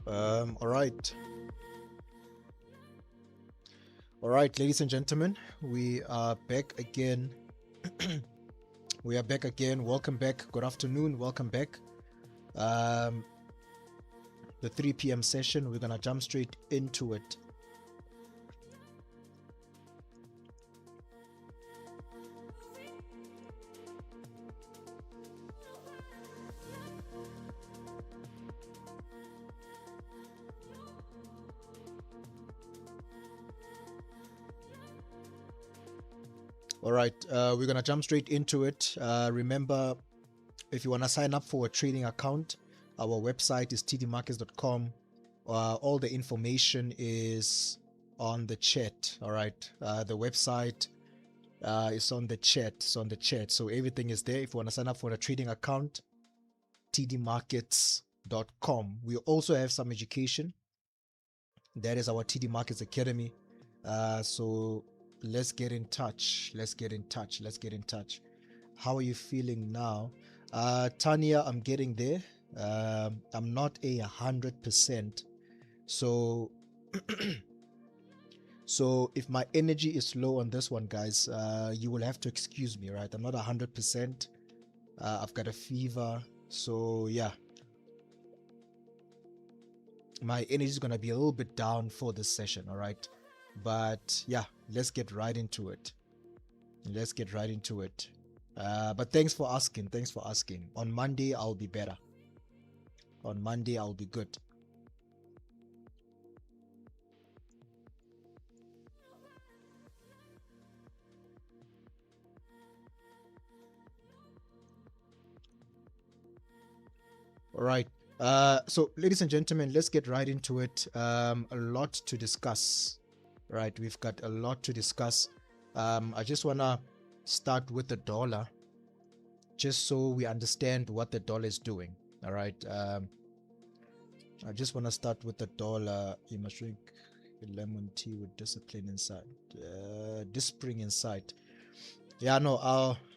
All right. All right, ladies and gentlemen, we are back again. We are back again. Welcome back. Good afternoon. Welcome back. Um, the 3 p.m. session, we're going to jump straight into it. All right, we're going to jump straight into it. Remember, if you want to sign up for a trading account, our website is tdmarkets.com. All the information is on the chat. All right, the website is on the chat. It's on the chat. So everything is there. If you want to sign up for a trading account, tdmarkets.com. We also have some education. That is our TD Markets Academy. So let's get in touch. Let's get in touch. Let's get in touch. How are you feeling now? Tanya, I'm getting there. I'm not 100%. So so if my energy is low on this one, guys, you will have to excuse me, right? I'm not 100%. I've got a fever. So yeah, my energy is going to be a little bit down for this session. All right. But yeah, let's get right into it. Let's get right into it. But thanks for asking. Thanks for asking. On Monday, I'll be better. On Monday, I'll be good. All right. So, ladies and gentlemen, let's get right into it. A lot to discuss. Right. We've got a lot to discuss. I just want to start with the dollar, just so we understand what the dollar is doing. All right. I just want to start with the dollar. You must drink lemon tea with discipline inside. Dispring inside. Yeah, no,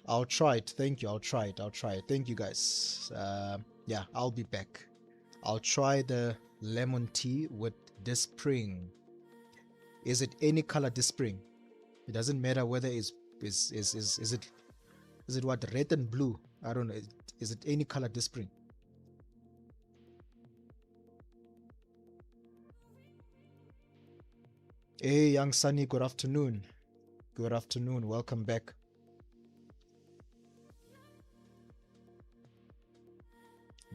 I'll try it. Thank you. I'll try it. I'll try it. Thank you, guys. Yeah, I'll be back. I'll try the lemon tea with Dispring. Is it any color Dispring? It doesn't matter whether is it what, red and blue? I don't know. Is it any color Dispring? Hey, young Sunny. Good afternoon. Good afternoon. Welcome back.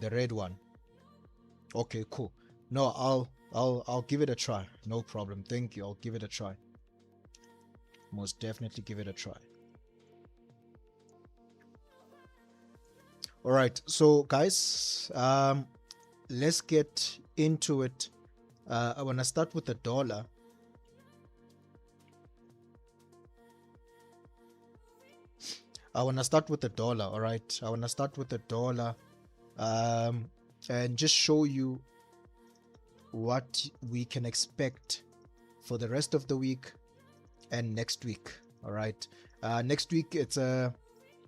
The red one. Okay, cool. No, I'll give it a try. No problem. Thank you. I'll give it a try. Most definitely give it a try. All right. So guys, let's get into it. I want to start with the dollar. I want to start with the dollar. All right. I want to start with the dollar. And just show you what we can expect for the rest of the week and next week. All right. Next week it's a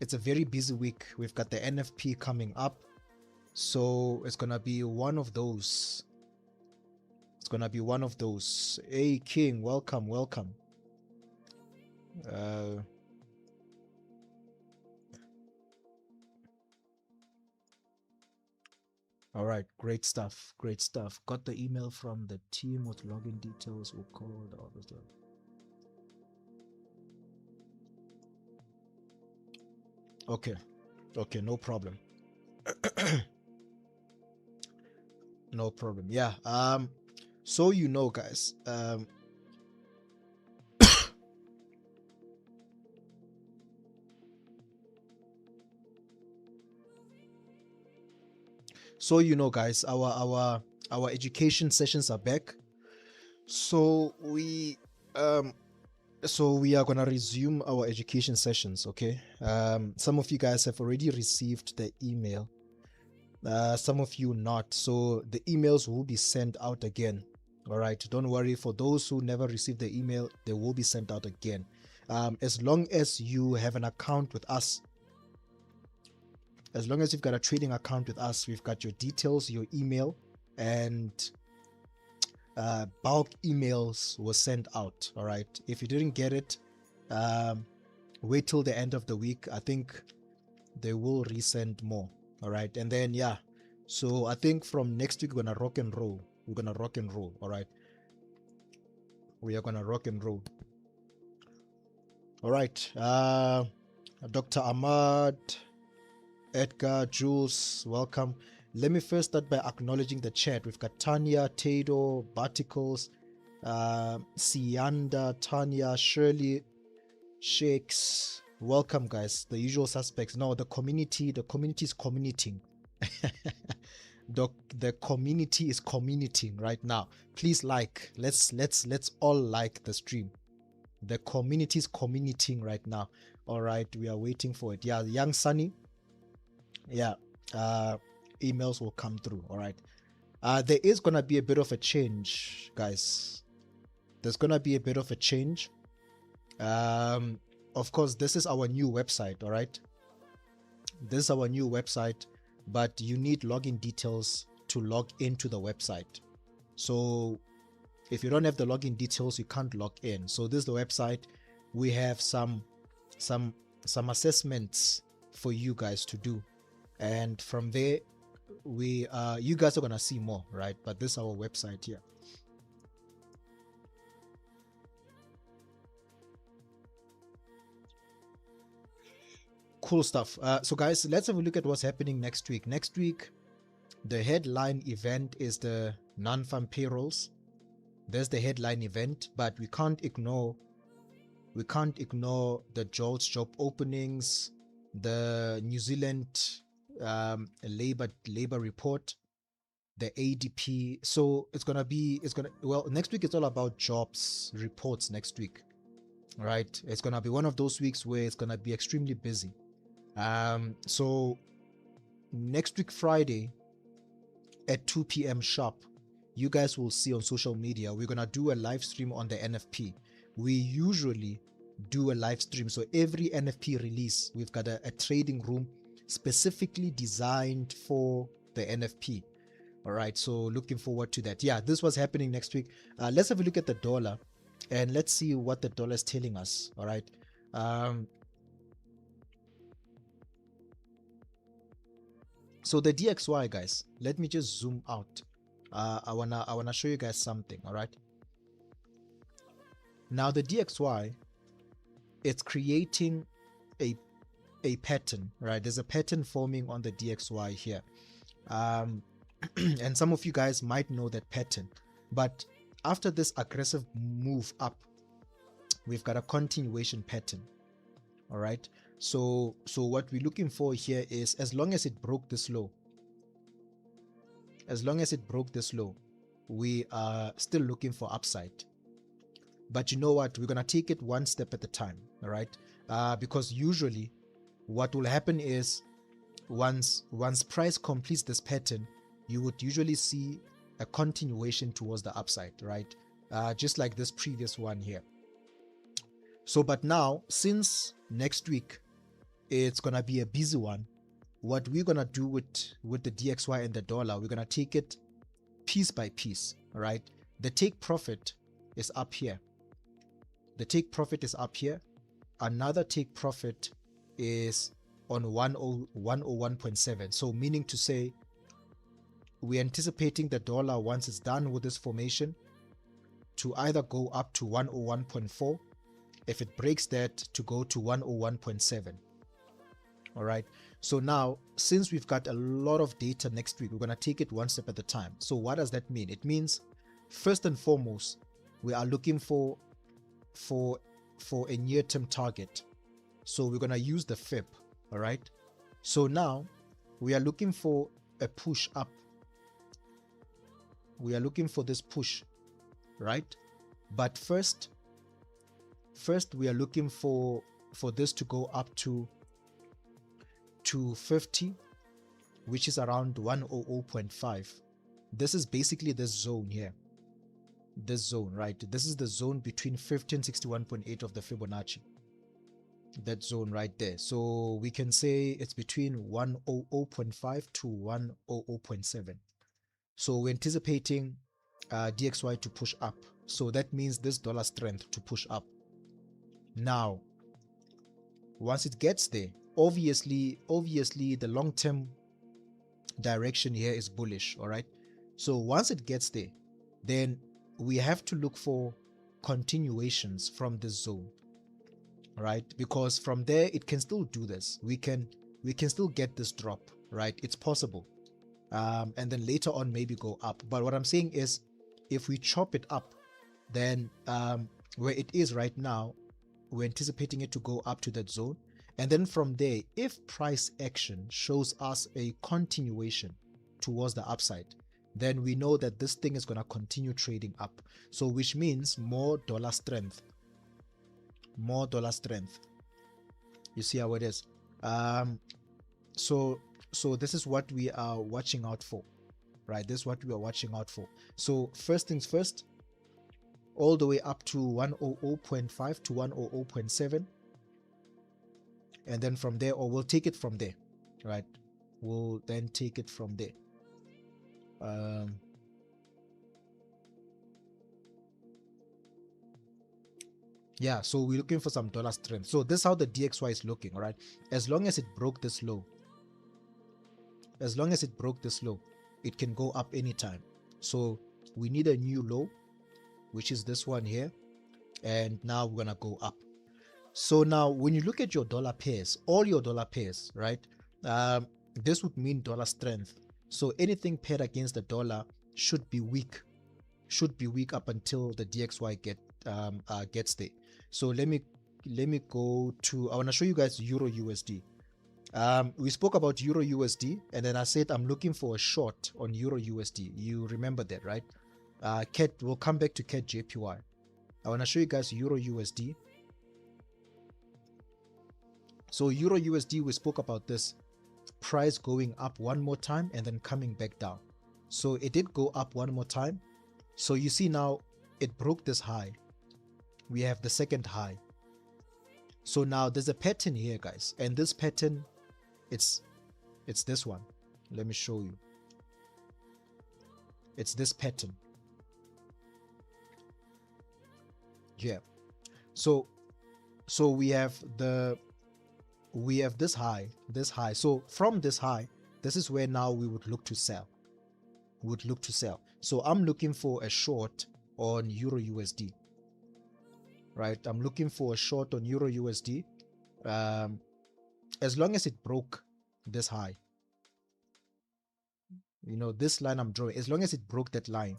very busy week. We've got the NFP coming up, so it's gonna be one of those. It's gonna be one of those. Hey King, welcome, welcome. Uh, all right, great stuff, great stuff. Got the email from the team with login details. We'll call the other stuff. Okay, okay, no problem. No problem. Yeah. So you know, guys. So you know, guys, our education sessions are back. So we are gonna resume our education sessions. Okay. Some of you guys have already received the email. Some of you not. So the emails will be sent out again. All right. Don't worry. For those who never received the email, they will be sent out again. As long as you have an account with us, as long as you've got a trading account with us, we've got your details, your email, and bulk emails were sent out. All right, if you didn't get it, um, wait till the end of the week. I think they will resend more. All right, and then yeah, so I think from next week we're gonna rock and roll. We're gonna rock and roll. All right, we are gonna rock and roll. All right, Dr. Ahmad, Edgar, Jules, welcome. Let me first start by acknowledging the chat. We've got Tanya, Tado, Barticles, Sianda, Tanya, Shirley, Shakes. Welcome, guys. The usual suspects. No, the community is communicating. The community is communicating right now. Please like. Let's all like the stream. The community is communicating right now. All right, we are waiting for it. Yeah, young Sunny. Yeah, emails will come through. All right. There is gonna be a bit of a change, guys. There's gonna be a bit of a change. Of course, this is our new website. All right. This is our new website, but you need login details to log into the website. So if you don't have the login details, you can't log in. So this is the website. We have some assessments for you guys to do, and from there we you guys are gonna see more, right? But this is our website here. Cool stuff. So guys, let's have a look at what's happening next week. Next week, the headline event is the non-farm payrolls. There's the headline event, but we can't ignore the JOLTS job openings, the New Zealand labor report, the ADP. So next week it's all about jobs reports next week, right? It's gonna be one of those weeks where it's gonna be extremely busy. So next week Friday at 2 p.m. sharp, you guys will see on social media, we're gonna do a live stream on the NFP. We usually do a live stream, so every NFP release we've got a trading room specifically designed for the NFP. All right, so looking forward to that. Yeah, this was happening next week. Let's have a look at the dollar and let's see what the dollar is telling us. All right. So the DXY, guys, let me just zoom out. I wanna show you guys something. All right. Now the DXY, it's creating a pattern, right? There's a pattern forming on the DXY here, and some of you guys might know that pattern. But after this aggressive move up, we've got a continuation pattern. All right. So what we're looking for here is, as long as it broke this low, we are still looking for upside. But you know what? We're gonna take it one step at a time. All right. Because usually what will happen is once price completes this pattern, you would usually see a continuation towards the upside, right? Just like this previous one here. So but now, since next week it's gonna be a busy one, what we're gonna do with the DXY and the dollar, we're gonna take it piece by piece. All right. The take profit is up here. Another take profit is on 101.7. So meaning to say, we're anticipating the dollar, once it's done with this formation, to either go up to 101.4, if it breaks that, to go to 101.7. All right. So now, since we've got a lot of data next week, we're going to take it one step at a time. So what does that mean? It means, first and foremost, we are looking for a near-term target. So we're going to use the FIB. All right. So now we are looking for a push up. We are looking for this push, right? But first we are looking for this to go up to 50, which is around 100.5. This is basically this zone here. This zone, right? This is the zone between 50 and 61.8 of the Fibonacci. That zone right there. So we can say it's between 100.5 to 100.7. So we're anticipating DXY to push up. So that means this dollar strength to push up. Now, once it gets there, obviously the long-term direction here is bullish. All right. So once it gets there, then we have to look for continuations from this zone, right? Because from there it can still do this. We can still get this drop, right? It's possible. And then later on maybe go up. But what I'm saying is, if we chop it up, then where it is right now, we're anticipating it to go up to that zone. And then from there, if price action shows us a continuation towards the upside, then we know that this thing is going to continue trading up. So which means more dollar strength. More dollar strength. You see how it is. So this is what we are watching out for, right? This is what we are watching out for. So first things first, all the way up to 100.5 to 100.7, and then from there, or we'll take it from there, right? We'll then take it from there. Yeah, so we're looking for some dollar strength. So this is how the DXY is looking, all right? As long as it broke this low, it can go up anytime. So we need a new low, which is this one here, and now we're gonna go up. So now when you look at your dollar pairs, all your dollar pairs, right, this would mean dollar strength. So anything paired against the dollar should be weak up until the DXY gets there. So let me go to, I want to show you guys Euro USD. We spoke about Euro USD, and then I said I'm looking for a short on Euro USD. You remember that, right? CAD, we'll come back to CAD JPY. I want to show you guys Euro USD. So Euro USD, we spoke about this price going up one more time and then coming back down. So it did go up one more time. So you see now it broke this high. We have the second high. So now there's a pattern here, guys, and this pattern, it's this one. Let me show you. It's this pattern. Yeah. So we have this high. So from this high, this is where now we would look to sell. So I'm looking for a short on Euro USD. Right, I'm looking for a short on Euro USD. As long as it broke this high, you know, this line I'm drawing, as long as it broke that line,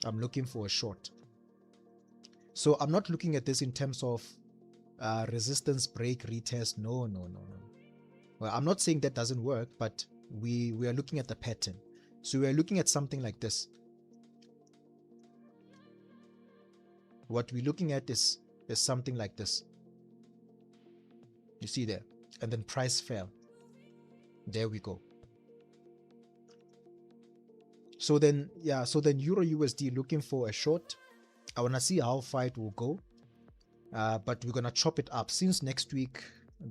I'm looking for a short. So I'm not looking at this in terms of resistance break retest. No. Well, I'm not saying that doesn't work, but we are looking at the pattern. So we are looking at something like this. What we're looking at is something like this. You see there, and then price fell. There we go. So then, yeah, so then Euro USD looking for a short. I want to see how far it will go, but we're gonna chop it up. Since next week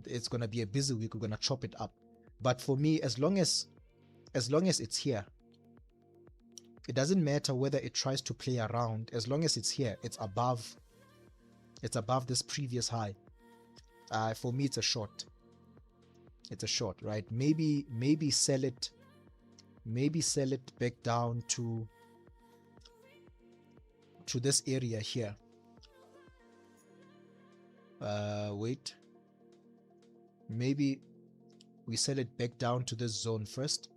it's gonna be a busy week, we're gonna chop it up. But for me, as long as it's here, it doesn't matter whether it tries to play around. As long as it's here, it's above this previous high. For me, it's a short. It's a short, right? Maybe sell it. Maybe sell it back down to this area here. Wait. Maybe we sell it back down to this zone first.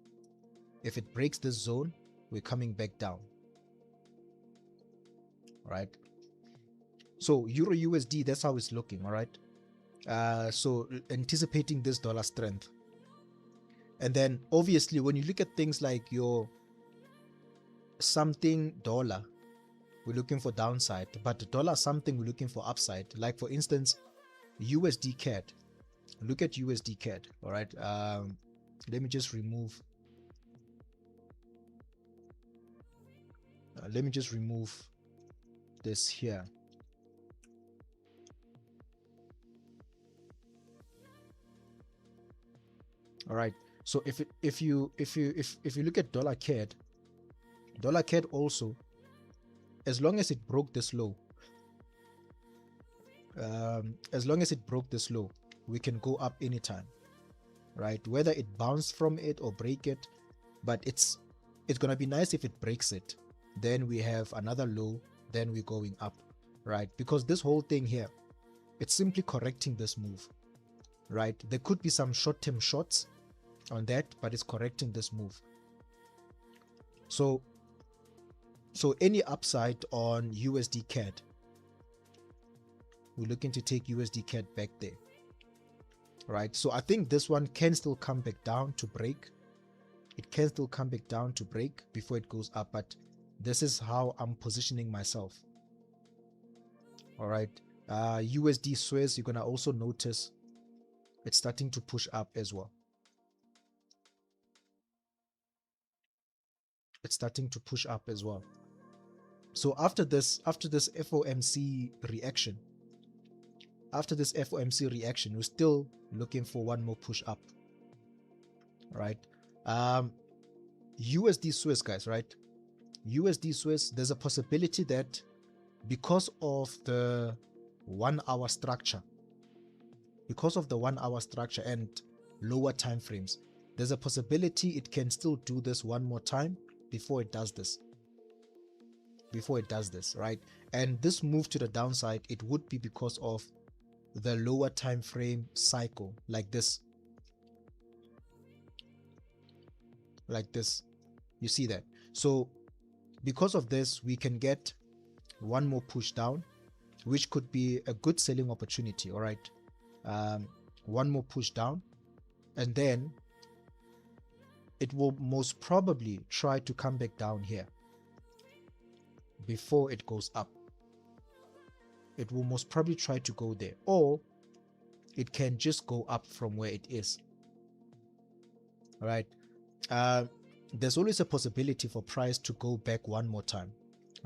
If it breaks this zone, we're coming back down. All right. So Euro USD, that's how it's looking. All right. So anticipating this dollar strength. And then obviously when you look at things like your something dollar, we're looking for downside, but the dollar something we're looking for upside. Like for instance, USD CAD. Look at USD CAD. All right. Let me just remove. Let me just remove this here. All right. So if you look at dollar CAD also, as long as it broke this low, we can go up anytime, right? Whether it bounce from it or break it, but it's gonna be nice if it breaks it. Then we have another low, then we're going up, right? Because this whole thing here, it's simply correcting this move, right? There could be some short-term shots on that, but it's correcting this move. So any upside on USD CAD, we're looking to take USD CAD back there, right? So I think this one can still come back down to break. It can still come back down to break before it goes up, but this is how I'm positioning myself. All right, USD Swiss, you're gonna also notice it's starting to push up as well. It's starting to push up as well. So after this FOMC reaction, we're still looking for one more push up, right? USD Swiss, guys, right? USD Swiss, there's a possibility that because of the 1 hour structure, and lower time frames, there's a possibility it can still do this one more time before it does this, right? And this move to the downside, it would be because of the lower time frame cycle, like this, you see that? So because of this, we can get one more push down, which could be a good selling opportunity. All right, one more push down, and then it will most probably try to come back down here before it goes up. It will most probably try to go there, or it can just go up from where it is. All right, there's always a possibility for price to go back one more time.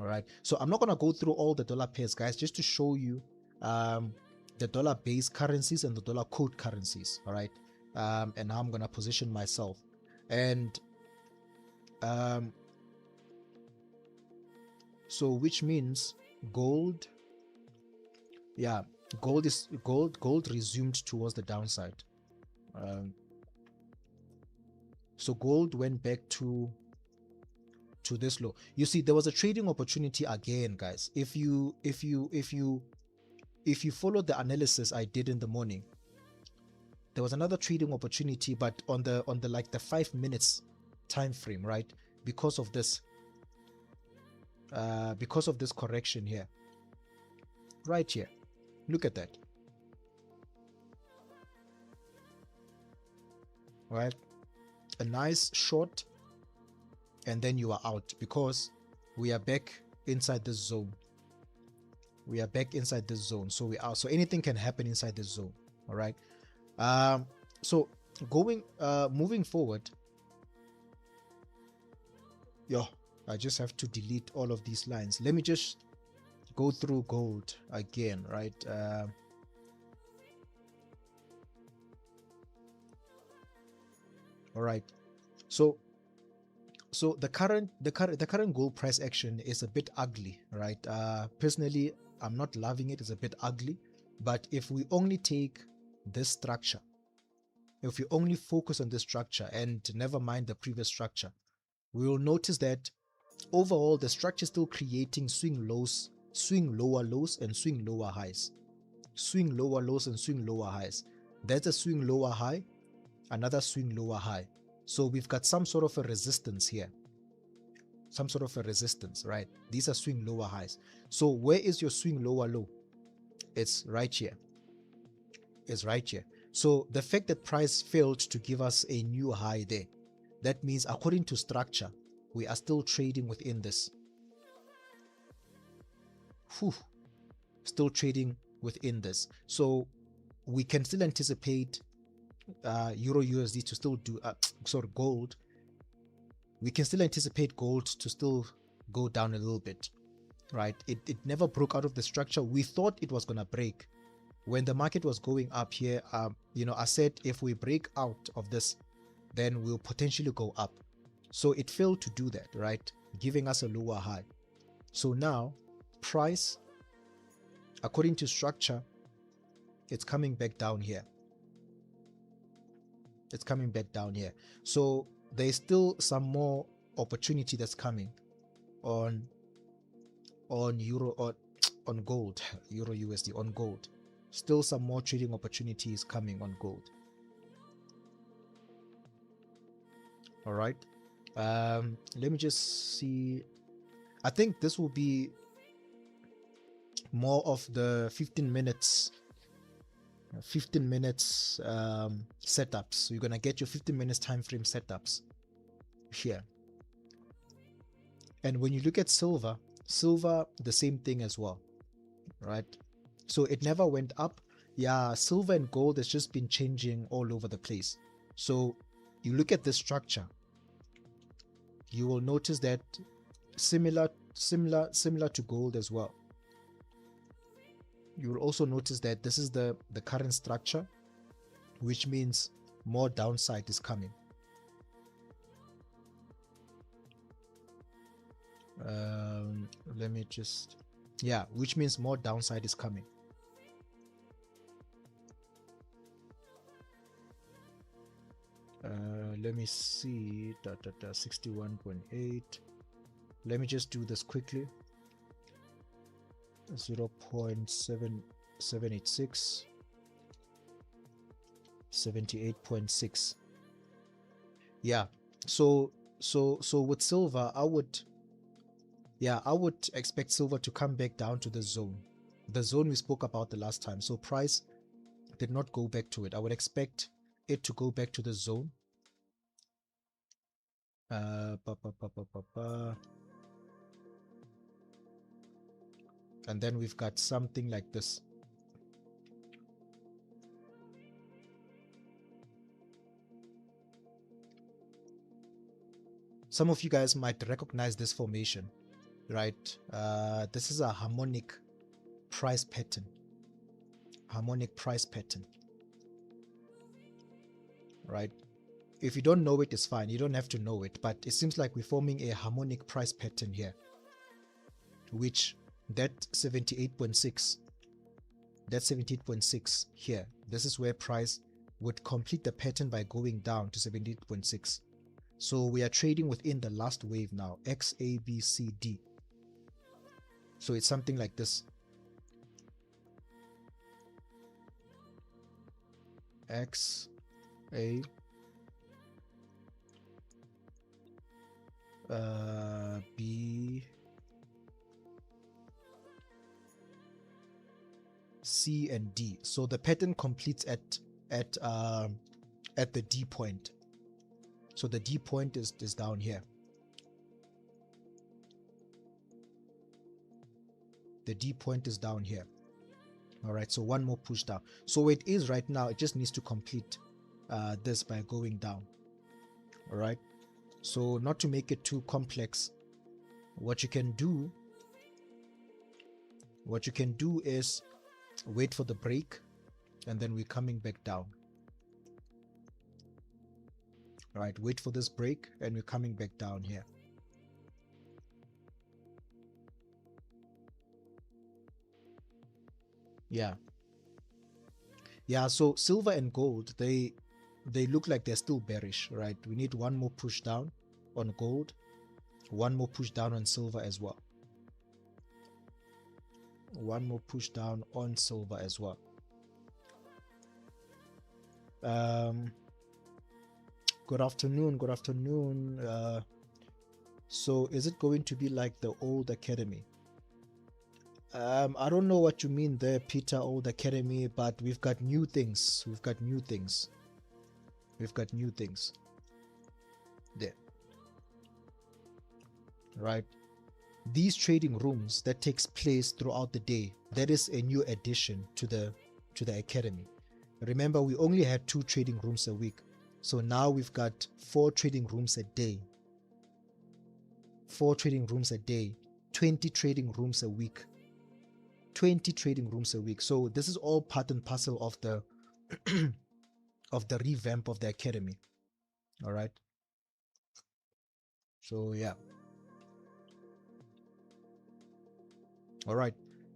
All right, so I'm not going to go through all the dollar pairs, guys, just to show you the dollar base currencies and the dollar code currencies. All right, and how I'm going to position myself. And so which means gold, yeah, gold resumed towards the downside. So gold went back to this low. You see, there was a trading opportunity again, guys. If you follow the analysis I did in the morning, there was another trading opportunity, but on the like the 5 minutes time frame, right? Because of this correction here, right here, look at that, right? A nice short, and then you are out because we are back inside this zone. So we are, so anything can happen inside this zone. All right, so moving forward, I just have to delete all of these lines. Let me just go through gold again, right? All right, so the current gold price action is a bit ugly, right? Personally, I'm not loving it. It's a bit ugly, but if we only take this structure, if we only focus on this structure and never mind the previous structure, we will notice that overall the structure is still creating swing lows, swing lower lows, and swing lower highs. That's a swing lower high, another swing lower high. So we've got some sort of a resistance here, right? These are swing lower highs. So where is your swing lower low? It's right here. So the fact that price failed to give us a new high there, that means according to structure, we are still trading within this. Still trading within this. So we can still anticipate Euro USD to still do gold. We can still anticipate gold to still go down a little bit, right? It never broke out of the structure. We thought it was gonna break when the market was going up here. I said if we break out of this, then we'll potentially go up. So it failed to do that, right? Giving us a lower high. So now price, according to structure, it's coming back down here. It's coming back down here. So there's still some more opportunity that's coming on euro, or on gold, euro USD, on gold. Still some more trading opportunities coming on gold. All right. Let me just see. I think this will be more of the 15 minutes setups. So you're gonna get your 15 minutes time frame setups here. And when you look at silver, the same thing as well, right? So it never went up. Yeah, silver and gold has just been changing all over the place. So you look at the structure, you will notice that similar to gold as well. You will also notice that this is the current structure, which means more downside is coming. Let me just, yeah, which means more downside is coming. Let me see, 61.8. Let me just do this quickly. 0.7786, 78.6. Yeah, so with silver, I would expect silver to come back down to the zone we spoke about the last time. So price did not go back to it. I would expect it to go back to the zone. And then we've got something like this. Some of you guys might recognize this formation, right? This is a harmonic price pattern. Right? If you don't know it, it's fine. You don't have to know it, but it seems like we're forming a harmonic price pattern here, which that 78.6 here, this is where price would complete the pattern by going down to 78.6. So we are trading within the last wave now, X, A, B, C, D. So it's something like this. X, A, B, C, and D. So the pattern completes at the D point. So the D point is down here. The D point is down here. All right, so one more push down. So where it is right now, it just needs to complete this by going down. All right, so not to make it too complex, what you can do is wait for the break, and then we're coming back down. All right, wait for this break, and we're coming back down here. Yeah, so silver and gold, they look like they're still bearish, right? We need one more push down on gold, one more push down on silver as well. One more push down on silver as well. Good afternoon. So is it going to be like the old academy? I don't know what you mean there, Peter, old academy, but we've got new things. There. Right. These trading rooms that takes place throughout the day, that is a new addition to the academy. Remember, we only had 2 trading rooms a week. So now we've got 4 trading rooms a day. 4 trading rooms a day, 20 trading rooms a week. 20 trading rooms a week. So this is all part and parcel of the of the revamp of the academy. All right. So yeah. All right.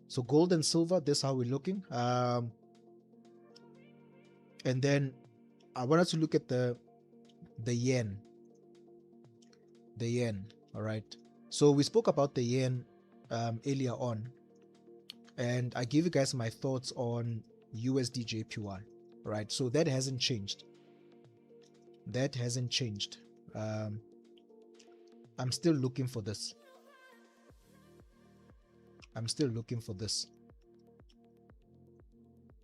So gold and silver, this is how we're looking. And then I want us to look at the yen. The yen. All right. So we spoke about the yen earlier on, and I gave you guys my thoughts on USD JPY. Right. So that hasn't changed. That hasn't changed. I'm still looking for this. I'm still looking for this.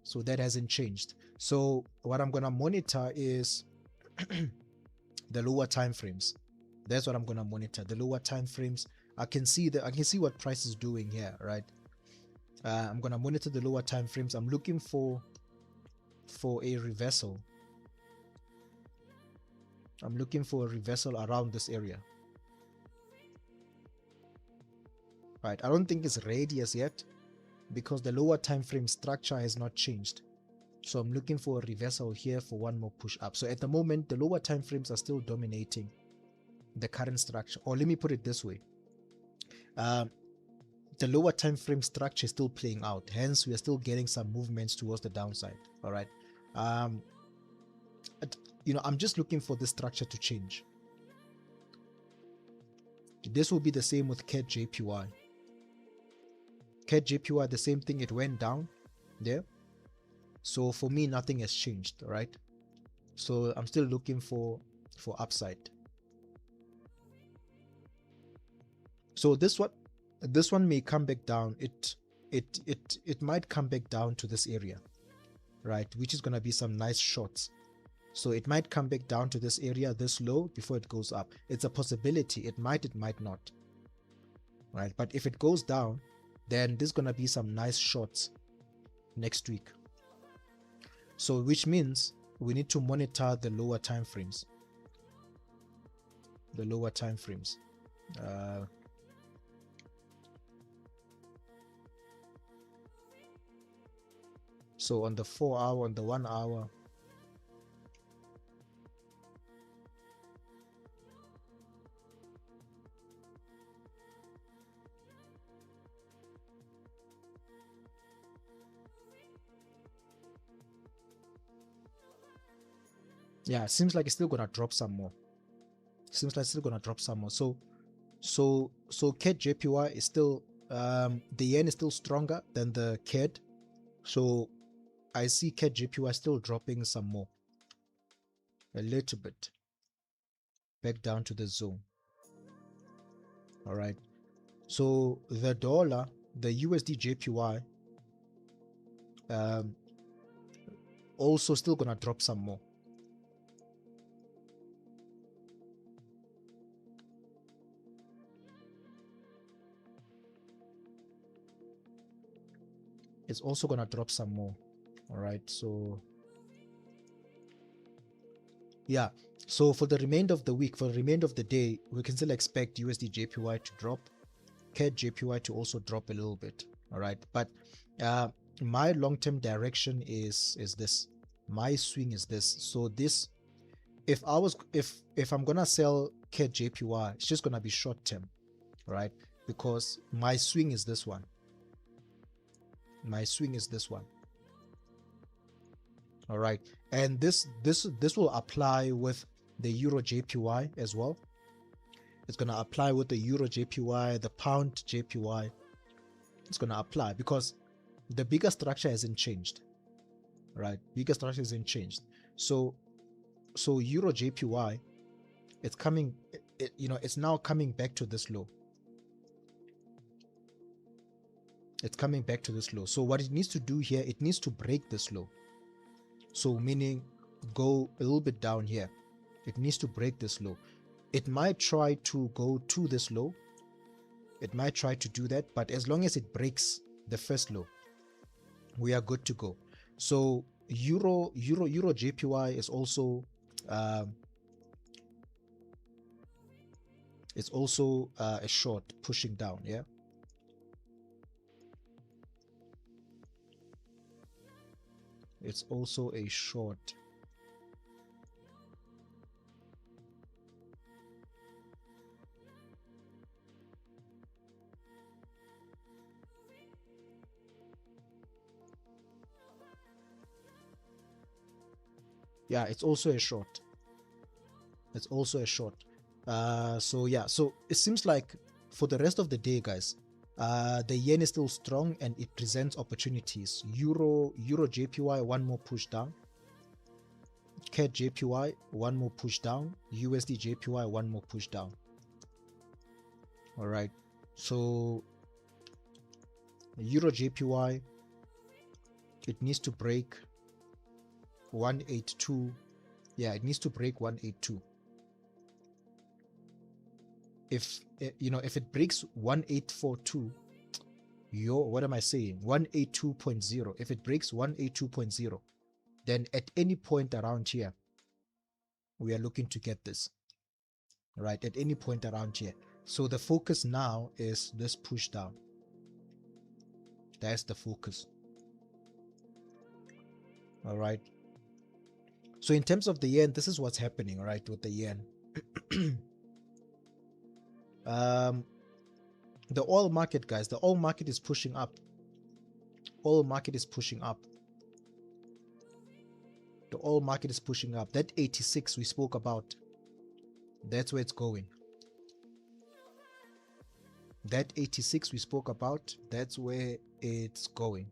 So that hasn't changed. So what I'm gonna monitor is the lower time frames. That's what I'm gonna monitor. The lower time frames. I can see what price is doing here, right? I'm gonna monitor the lower time frames. I'm looking for a reversal. I'm looking for a reversal around this area. Right. I don't think it's ready as yet because the lower time frame structure has not changed. So I'm looking for a reversal here for one more push up. So at the moment, the lower time frames are still dominating the current structure. Or let me put it this way. The lower time frame structure is still playing out. Hence, we are still getting some movements towards the downside. All right. I'm just looking for this structure to change. This will be the same with CAD JPY. CAD JPY, the same thing. It went down there. So for me, nothing has changed, right? So I'm still looking for upside. So this one may come back down. It might come back down to this area, right? Which is gonna be some nice shorts. So it might come back down to this area, this low, before it goes up. It's a possibility. It might not, right? But if it goes down, then there's gonna be some nice shorts next week. So which means we need to monitor the lower time frames. The lower time frames. So on the 4 hour, on the 1 hour. Yeah, seems like it's still gonna drop some more. Seems like it's still gonna drop some more. So CAD JPY is still the yen is still stronger than the CAD. So I see CAD JPY still dropping some more. A little bit. Back down to the zone. Alright. So the dollar, the USD JPY, also still gonna drop some more. It's also gonna drop some more. All right, so yeah, so for the remainder of the week, for the remainder of the day, we can still expect USD JPY to drop, CAD JPY to also drop a little bit. All right, but my long-term direction is this. My swing is this. So this, if I'm gonna sell CAD JPY, it's just gonna be short term, right? Because my swing is this one. My swing is this one. All right, and this will apply with the Euro JPY as well. It's gonna apply with the Euro JPY, the Pound JPY. It's gonna apply because the bigger structure hasn't changed, right? Bigger structure hasn't changed. So Euro JPY, it's coming. It's now coming back to this low. It's coming back to this low. So what it needs to do here, it needs to break this low. So meaning go a little bit down here. It needs to break this low. It might try to go to this low. It might try to do that, but as long as it breaks the first low, we are good to go. So Euro JPY is also a short pushing down, yeah. It's also a short. Yeah, it's also a short. It's also a short. So yeah, so it seems like for the rest of the day, guys, the yen is still strong and it presents opportunities. Euro JPY, one more push down. CAD JPY, one more push down. USD JPY, one more push down. All right. So Euro JPY, it needs to break 182. Yeah, it needs to break 182. If if it breaks 1842, what am I saying? 182.0. If it breaks 182.0, then at any point around here, we are looking to get this. Right, at any point around here. So the focus now is this push down. That's the focus. All right. So in terms of the yen, this is what's happening, right, with the yen. The oil market, guys, the oil market is pushing up. Oil market is pushing up. The oil market is pushing up. That 86 we spoke about, that's where it's going. That 86 we spoke about, that's where it's going.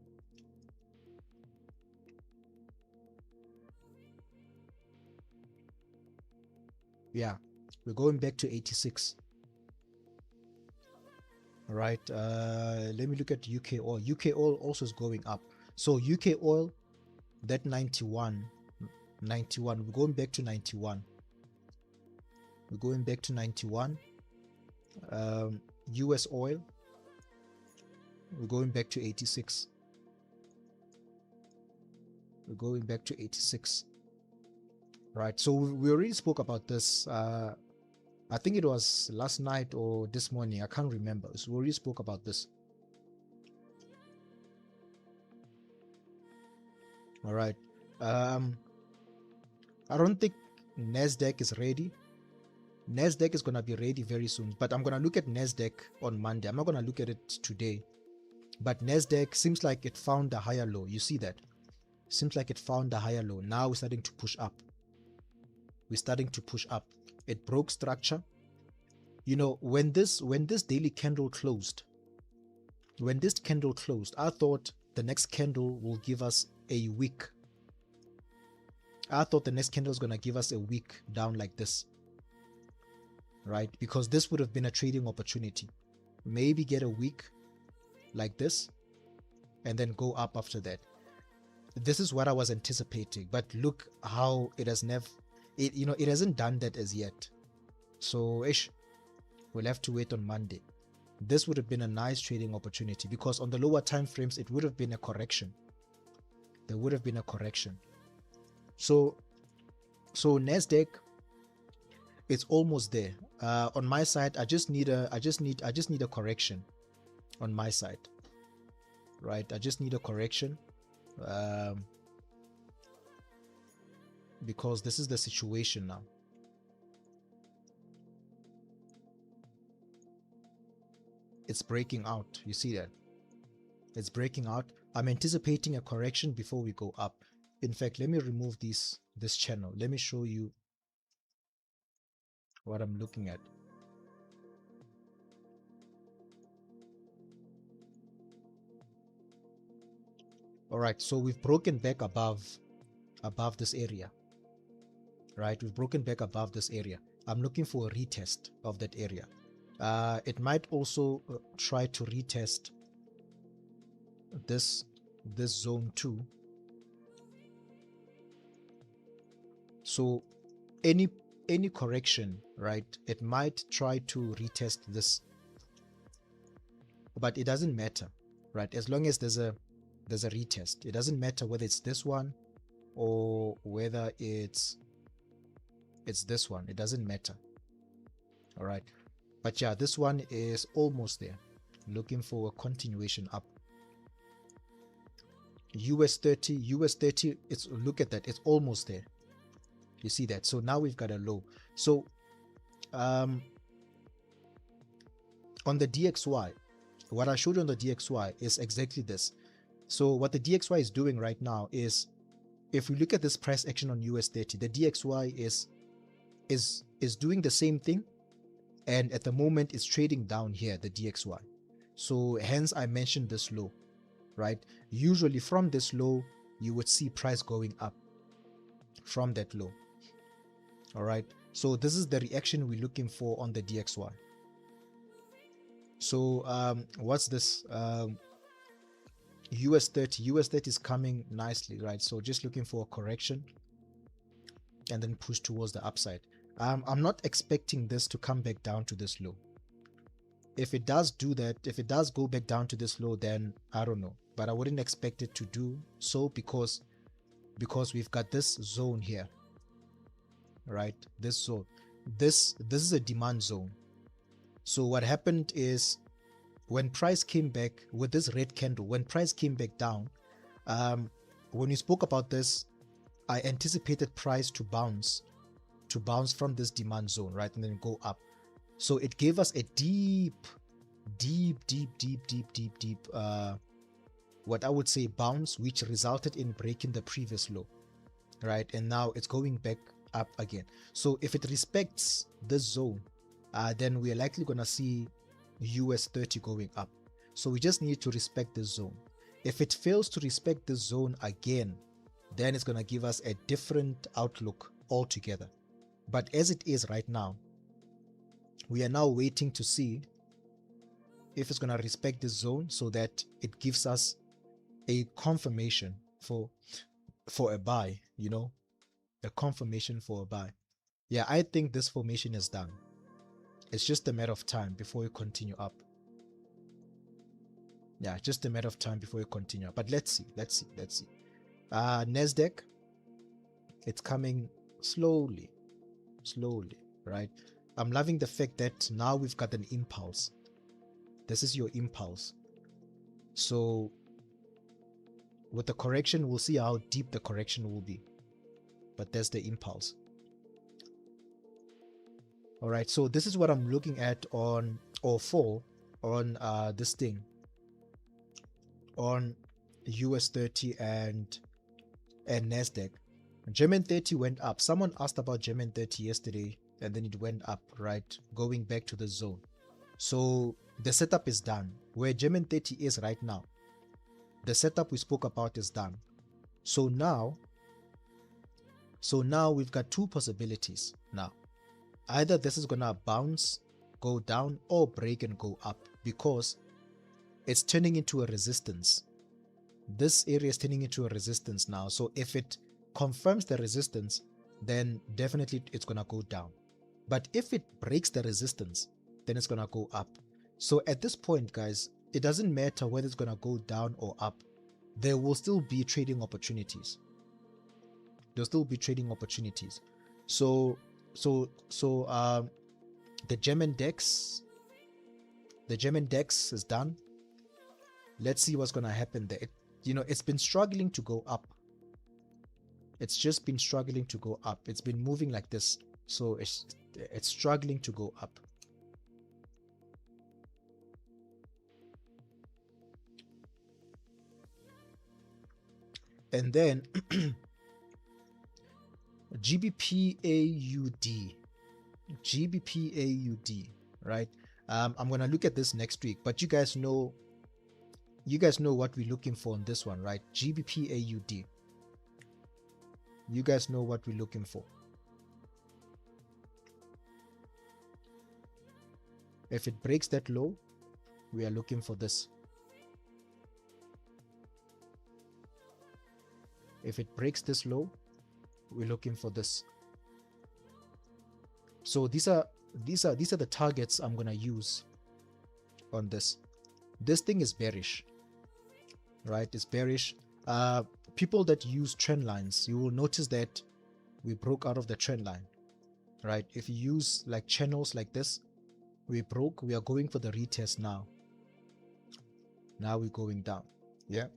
Yeah, we're going back to 86. All right, let me look at UK oil. UK oil also is going up. So UK oil, that 91, we're going back to 91. We're going back to 91. US oil, we're going back to 86. We're going back to 86. Right, so we already spoke about this. I think it was last night or this morning. I can't remember. So we already spoke about this. All right. I don't think NASDAQ is ready. NASDAQ is going to be ready very soon, but I'm going to look at NASDAQ on Monday. I'm not going to look at it today, but NASDAQ seems like it found a higher low. You see that? Seems like it found a higher low. Now we're starting to push up. We're starting to push up. It broke structure. You know, when this daily candle closed, I thought the next candle will give us a wick. I thought the next candle is going to give us a wick down like this, right? Because this would have been a trading opportunity. Maybe get a wick like this and then go up after that. This is what I was anticipating, but look how it has it hasn't done that as yet. So we'll have to wait on Monday. This would have been a nice trading opportunity because on the lower time frames it would have been a correction. There would have been a correction. So NASDAQ, it's almost there. On my side, I just need a correction on my side. Right? I just need a correction. Because this is the situation now. It's breaking out. You see that? It's breaking out. I'm anticipating a correction before we go up. In fact, let me remove this channel. Let me show you what I'm looking at. All right, so we've broken back above this area. Right, we've broken back above this area. I'm looking for a retest of that area. It might also try to retest this zone 2. So any correction, right, it might try to retest this, but it doesn't matter, right? As long as there's a retest, it doesn't matter whether it's this one or whether it's this one. It doesn't matter. All right, but yeah, this one is almost there. Looking for a continuation up. US 30, it's, look at that, it's almost there. You see that? So now we've got a low. So on the DXY, what I showed you on the DXY is exactly this. So what the DXY is doing right now is if we look at this price action on US30, the DXY is doing the same thing, and at the moment it's trading down here, the DXY. So hence I mentioned this low, right? Usually from this low you would see price going up from that low. All right, so this is the reaction we're looking for on the DXY. So what's this? US30 is coming nicely, right? So just looking for a correction and then push towards the upside. I'm not expecting this to come back down to this low. If it does do that, if it does go back down to this low, then I don't know, but I wouldn't expect it to do so because we've got this zone here, right? This zone, this is a demand zone. So what happened is, when price came back with this red candle, when price came back down, when we spoke about this, I anticipated price to bounce from this demand zone, right, and then go up. So it gave us a deep what I would say bounce, which resulted in breaking the previous low, right? And now it's going back up again. So if it respects this zone, then we are likely gonna see US30 going up. So we just need to respect this zone. If it fails to respect this zone again, then it's gonna give us a different outlook altogether. But as it is right now, we are now waiting to see if it's gonna respect this zone, so that it gives us a confirmation for a buy, you know, a confirmation for a buy. Yeah, I think this formation is done. It's just a matter of time before we continue up. Yeah, just a matter of time before we continue up. But let's see. Nasdaq, it's coming slowly, right? I'm loving the fact that now we've got an impulse. This is your impulse. So with the correction, we'll see how deep the correction will be. But there's the impulse. All right, so this is what I'm looking at on this thing, on US30 and Nasdaq. German 30 went up. Someone asked about German 30 yesterday, and then it went up, right, going back to the zone. So the setup is done. Where German 30 is right now, the setup we spoke about is done. So now we've got two possibilities now. Either this is gonna bounce, go down, or break and go up, because it's turning into a resistance. This area is turning into a resistance now. So if it confirms the resistance, then definitely it's gonna go down. But if it breaks the resistance, then it's gonna go up. So at this point, guys, it doesn't matter whether it's gonna go down or up. There will still be trading opportunities. There'll still be trading opportunities. So the German DAX is done. Let's see what's gonna happen there. It's been struggling to go up. It's just been struggling to go up. It's been moving like this, so it's struggling to go up. And then GBP-AUD, right? I'm gonna look at this next week, but you guys know what we're looking for on this one, right? GBP-AUD. You guys know what we're looking for. If it breaks that low, we are looking for this. If it breaks this low, we're looking for this. So these are the targets I'm gonna use on this. This thing is bearish, right? It's bearish. People that use trend lines, you will notice that we broke out of the trend line, right? If you use like channels like this, we broke. We are going for the retest now. Now we're going down. Yeah.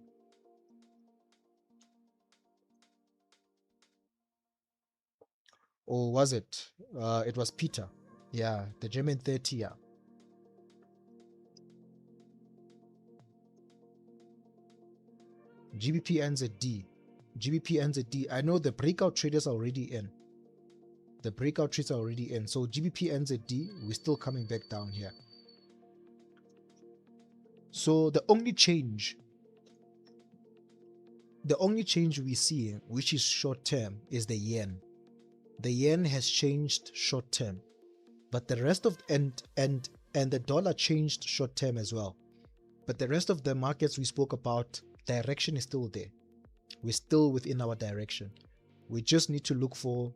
Or was it? It was Peter. Yeah, the German 30. Yeah. GBP ends at D. GBP NZD. I know the breakout traders are already in. The breakout trades are already in. So GBP NZD, we're still coming back down here. So the only change we see, which is short term, is the yen. The yen has changed short term, but the rest of and the dollar changed short term as well. But the rest of the markets we spoke about, direction is still there. We're still within our direction. We just need to look for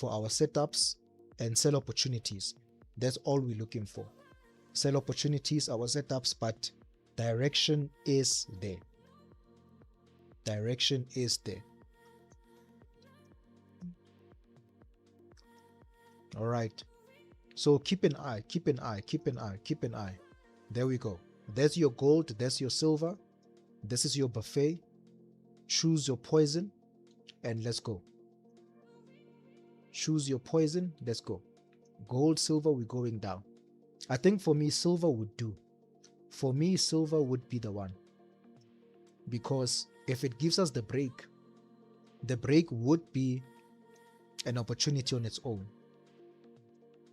our setups and sell opportunities. That's all we're looking for. Sell opportunities, our setups, but direction is there. Direction is there. All right. So keep an eye, keep an eye, keep an eye, keep an eye. There we go. There's your gold, there's your silver. This is your buffet. Choose your poison and let's go. Choose your poison, let's go. Gold, silver, we're going down. I think for me, silver would do. For me, silver would be the one. Because if it gives us the break would be an opportunity on its own.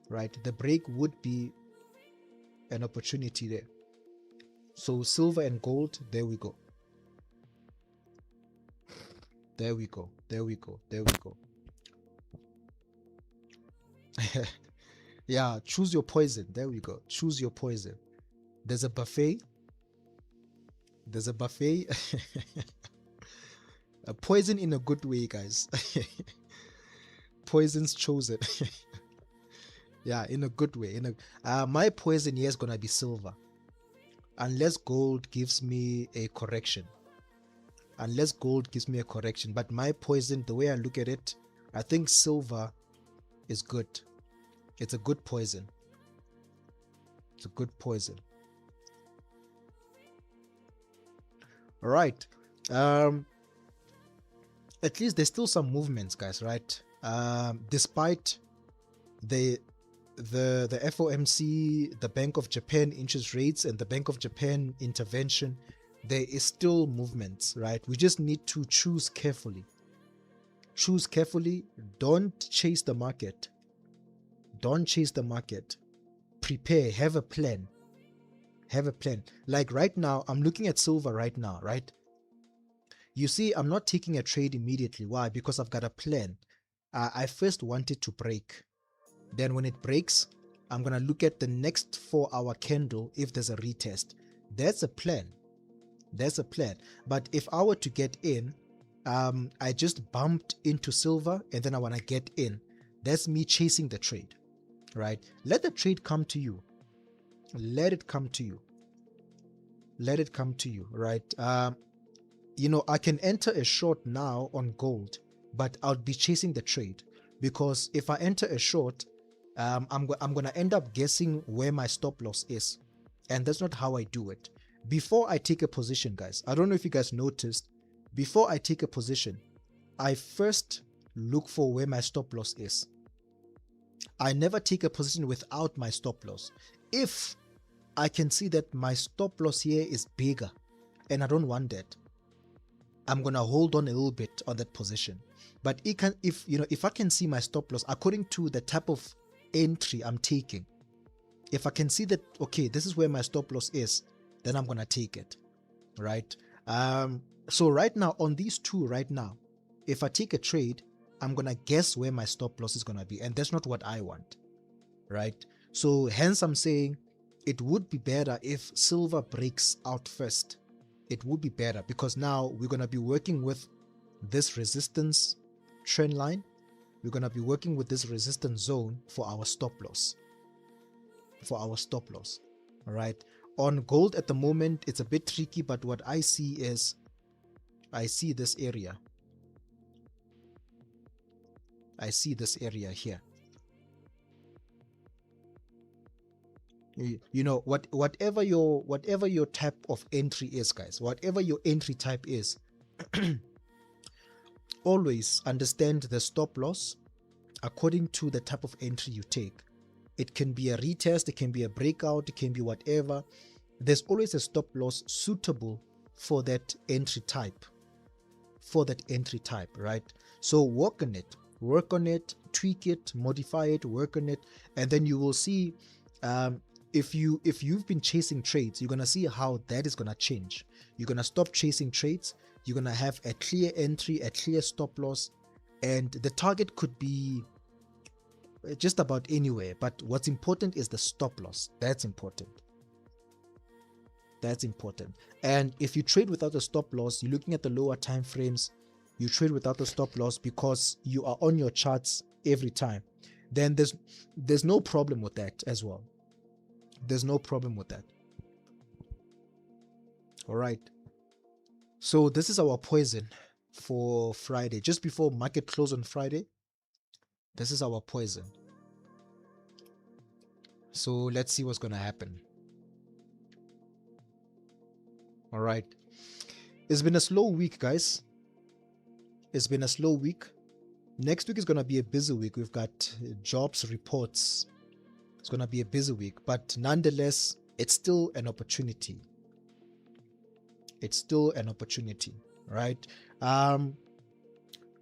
Right? The break would be an opportunity there. So silver and gold, there we go. There we go. There we go. There we go. Yeah, choose your poison. There we go. Choose your poison. There's a buffet. There's a buffet. A poison in a good way, guys. Poison's chosen. Yeah, in a good way. My poison here is gonna be silver, unless gold gives me a correction. Unless gold gives me a correction, but my poison, the way I look at it, I think silver is good. It's a good poison. It's a good poison. All right. At least there's still some movements, guys, right? Despite the FOMC, the Bank of Japan interest rates, and the Bank of Japan intervention, there is still movements, right? We just need to choose carefully. Choose carefully. Don't chase the market. Don't chase the market. Prepare. Have a plan. Have a plan. Like right now, I'm looking at silver right now, right? You see, I'm not taking a trade immediately. Why? Because I've got a plan. I first want it to break. Then when it breaks, I'm going to look at the next 4-hour candle if there's a retest. That's a plan. That's a plan. But if I were to get in, I just bumped into silver and then I want to get in. That's me chasing the trade, right? Let the trade come to you. Let it come to you. Let it come to you, right? You know, I can enter a short now on gold, but I'll be chasing the trade, because if I enter a short, I'm going to end up guessing where my stop loss is, and that's not how I do it. Before I take a position, guys, I don't know if you guys noticed, before I take a position, I first look for where my stop loss is. I never take a position without my stop loss. If I can see that my stop loss here is bigger and I don't want that, I'm gonna hold on a little bit on that position. But if I can see my stop loss according to the type of entry I'm taking, if I can see that, okay, this is where my stop loss is, then I'm gonna take it, right? So right now on these two right now, if I take a trade, I'm gonna guess where my stop loss is gonna be, and that's not what I want, right? So hence I'm saying it would be better if silver breaks out first. It would be better, because now we're gonna be working with this resistance trend line. We're gonna be working with this resistance zone for our stop loss. For our stop loss, all right? On gold at the moment, it's a bit tricky, but what I see is, I see this area. I see this area here. You know, whatever your type of entry is, guys, whatever your entry type is, always understand the stop loss according to the type of entry you take. It can be a retest, it can be a breakout, it can be whatever. There's always a stop loss suitable for that entry type. for that entry type, right? So work on it, tweak it, modify it, work on it, and then you will see if you've been chasing trades, you're gonna see how that is gonna change. You're gonna stop chasing trades. You're gonna have a clear entry, a clear stop loss, and the target could be just about anywhere, but what's important is the stop loss. That's important. That's important. And if you trade without a stop loss, you're looking at the lower time frames, you trade without a stop loss because you are on your charts every time, then there's no problem with that as well. There's no problem with that. All right, so this is our poison for Friday, just before market close on Friday. This is our poison. So let's see what's gonna happen. All right, it's been a slow week, guys. It's been a slow week. Next week is gonna be a busy week. We've got jobs reports. It's gonna be a busy week, but nonetheless, it's still an opportunity. It's still an opportunity, right?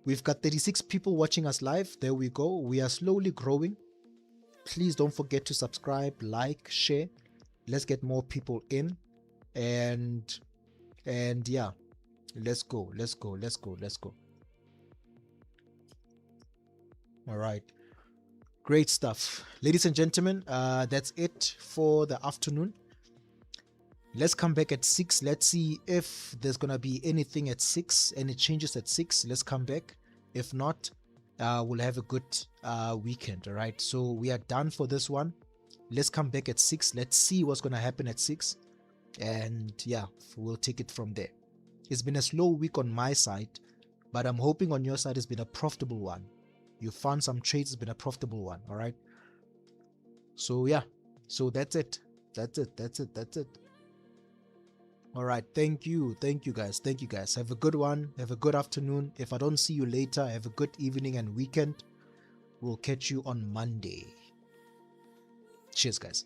We've got 36 people watching us live. There we go. We are slowly growing. Please don't forget to subscribe, like, share. Let's get more people in, and yeah, let's go. All right, great stuff, ladies and gentlemen. That's it for the afternoon. Let's come back at 6. Let's see if there's gonna be anything at 6, any changes at 6. Let's come back. If not, we'll have a good weekend. All right, so we are done for this one. Let's come back at 6. Let's see what's gonna happen at 6, and yeah, we'll take it from there. It's been a slow week on my side, but I'm hoping on your side it's been a profitable one. You found some trades, it's been a profitable one. All right, so yeah, so that's it. All right, thank you guys, have a good one, have a good afternoon. If I don't see you later, have a good evening and weekend. We'll catch you on Monday. Cheers, guys.